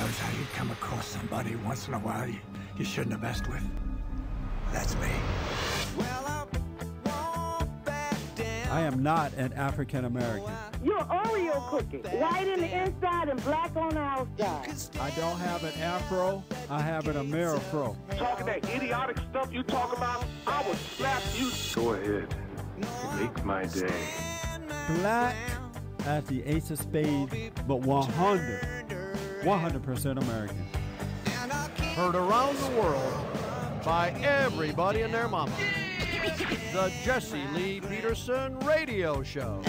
knows how you come across somebody once in a while you shouldn't have messed with. That's me. I am not an African American. You're Oreo cookie, white in the inside and black on the outside. I don't have an afro, I have an Amerifro. Talking that idiotic stuff you talk about, I will slap you. Go ahead, make my day. Black as the ace of spades, but 100% American. Heard around the world by everybody and their mama. The Jesse Lee Peterson Radio Show.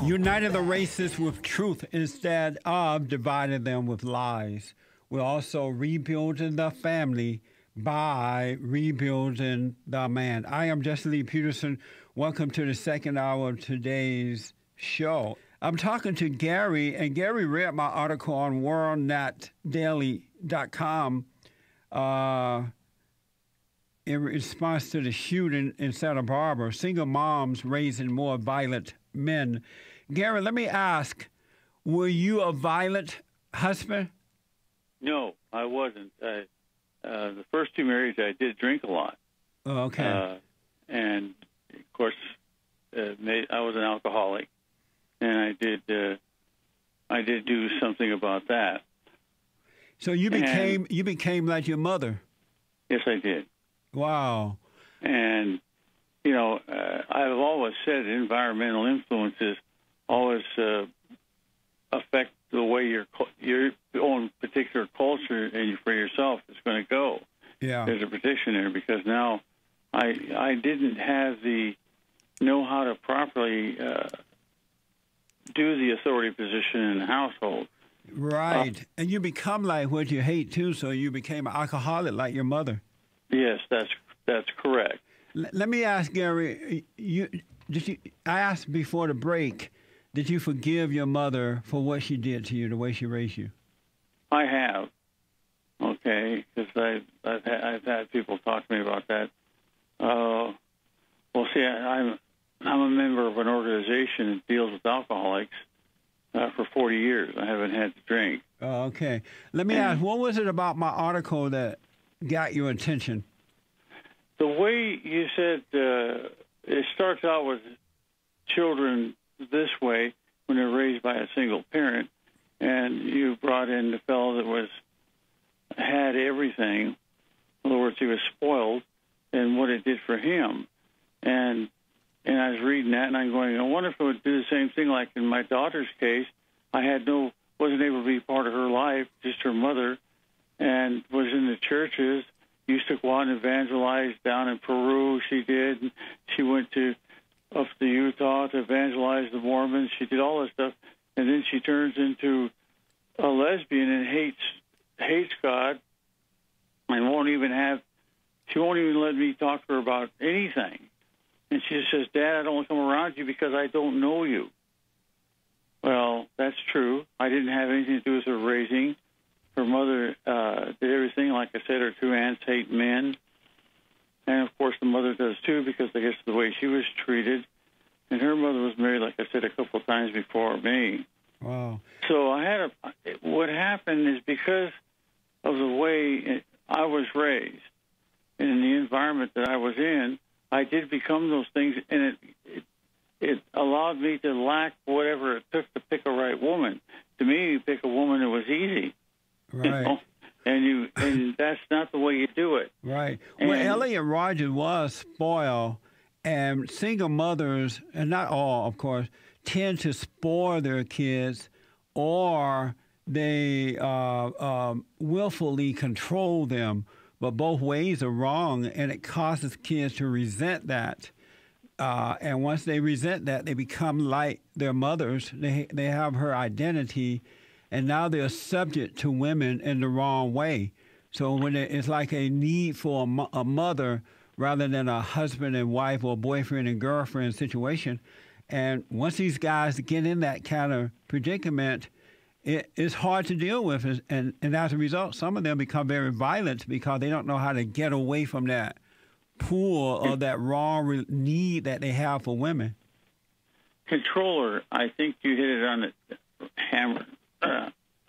United the races with truth instead of dividing them with lies. We're also rebuilding the family by rebuilding the man. I am Jesse Lee Peterson. Welcome to the second hour of today's show. I'm talking to Gary, and Gary read my article on worldnetdaily.com in response to the shooting in Santa Barbara, single moms raising more violent men. Gary, let me ask, were you a violent husband? No, I wasn't. The first two marriages, I did drink a lot. Oh, okay. And, of course, I was an alcoholic, and I did do something about that. So you became like your mother? Yes, I did. Wow. And, I've always said environmental influences always affect the way your own particular culture and for yourself is going to go. Yeah. There's a petition there because now I didn't have know how to properly do the authority position in the household. Right. And you become like what you hate, too, so you became an alcoholic like your mother. Yes, that's correct. Let me ask, Gary, I asked before the break, did you forgive your mother for what she did to you, the way she raised you? I have, okay, because I've had people talk to me about that. Well, see, I'm a member of an organization that deals with alcoholics for 40 years. I haven't had to drink. Oh, okay. Let me ask, what was it about my article that got your attention? The way you said it starts out with children this way when they're raised by a single parent, and you brought in the fellow that had everything. In other words, he was spoiled, and what it did for him. And I was reading that, and I'm going, I wonder if it would do the same thing like in my daughter's case. I wasn't able to be part of her life, just her mother, and was in the churches. Used to go out and evangelize down in Peru. She did. And she went up to Utah to evangelize the Mormons. She did all this stuff, and then she turns into a lesbian and hates God, and she won't even let me talk to her about anything. And she just says, "Dad, I don't want to come around you because I don't know you." Well, that's true. I didn't have anything to do with her raising. Her mother did everything. Like I said, her two aunts hate men. And, of course, the mother does, too, because I guess the way she was treated. And her mother was married, like I said, a couple of times before me. Wow. So what happened is because of the way I was raised and in the environment that I was in, I did become those things, and it allowed me to lack whatever it took to pick a right woman. To me, you pick a woman that was easy. Right. And that's not the way you do it. Right. Well, Elliot Rogers was spoiled, and single mothers, and not all, of course, tend to spoil their kids, or they willfully control them. But both ways are wrong, and it causes kids to resent that. And once they resent that, they become like their mothers. They have her identity, and now they're subject to women in the wrong way. So when it's like a need for a mother rather than a husband and wife or boyfriend and girlfriend situation. And once these guys get in that kind of predicament, it's hard to deal with. And as a result, some of them become very violent because they don't know how to get away from that pull or that raw need that they have for women. Controller, I think you hit it on the hammer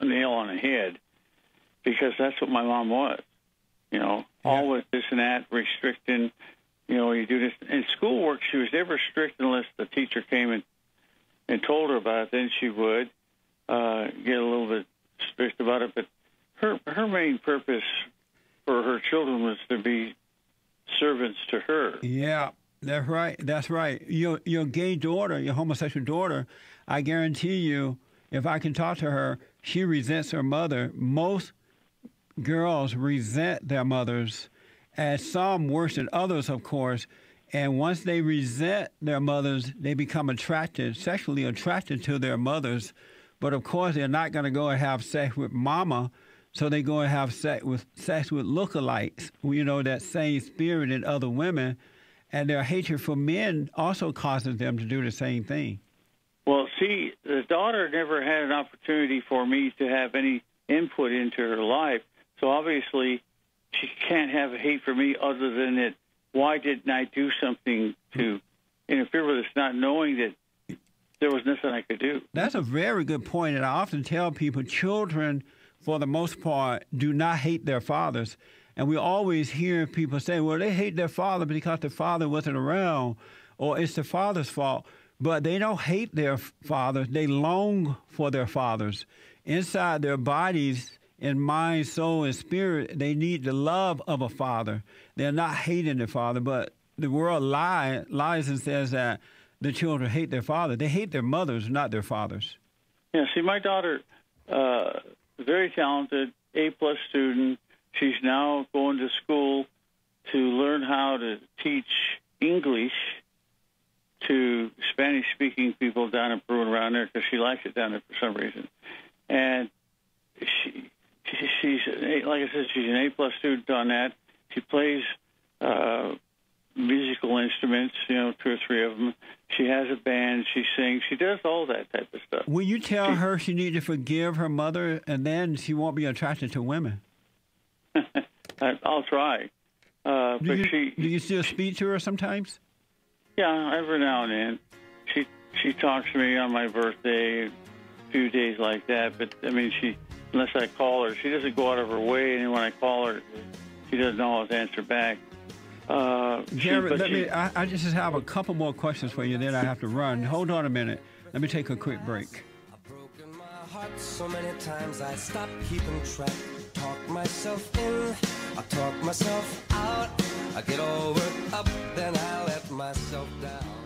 nail on the head, because that's what my mom was. You know, always this and that, restricting. You know, you do this. In schoolwork, she was never strict unless the teacher came and told her about it. Then she would get a little bit strict about it. But her main purpose for her children was to be servants to her. Yeah, that's right. That's right. Your gay daughter, your homosexual daughter, I guarantee you, if I can talk to her, she resents her mother. Most girls resent their mothers, and some worse than others, of course. And once they resent their mothers, they become sexually attracted to their mothers. But of course, they're not going to go and have sex with mama, so they go and have sex with lookalikes. You know, that same spirit in other women, and their hatred for men also causes them to do the same thing. Well, see, the daughter never had an opportunity for me to have any input into her life, so obviously she can't have a hate for me other than that, why didn't I do something to interfere with this, not knowing that there was nothing I could do. That's a very good point, and I often tell people children, for the most part, do not hate their fathers. And we always hear people say, well, they hate their father because the father wasn't around, or it's the father's fault. But they don't hate their fathers. They long for their fathers. Inside their bodies, in mind, soul, and spirit, they need the love of a father. They're not hating their father, but the world lies and says that the children hate their father. They hate their mothers, not their fathers. Yeah, see, my daughter, very talented, A-plus student. She's now going to school to learn how to teach English to Spanish-speaking people down in Peru and around there, because she likes it down there for some reason. And she's, like I said, she's an A-plus student on that. She plays musical instruments, you know, 2 or 3 of them. She has a band. She sings. She does all that type of stuff. Will you tell her she needs to forgive her mother, and then she won't be attracted to women? I'll try. Do you still speak to her sometimes? Yeah, every now and then. She talks to me on my birthday, a few days like that. But I mean, unless I call her, she doesn't go out of her way. And when I call her, she doesn't always answer back. Jeremy, I just have a couple more questions for you. Then I have to run. Hold on a minute. Let me take a quick break. I've broken my heart so many times I stopped keeping track. Talk myself in, I talk myself out. I get all worked up, then I let myself down.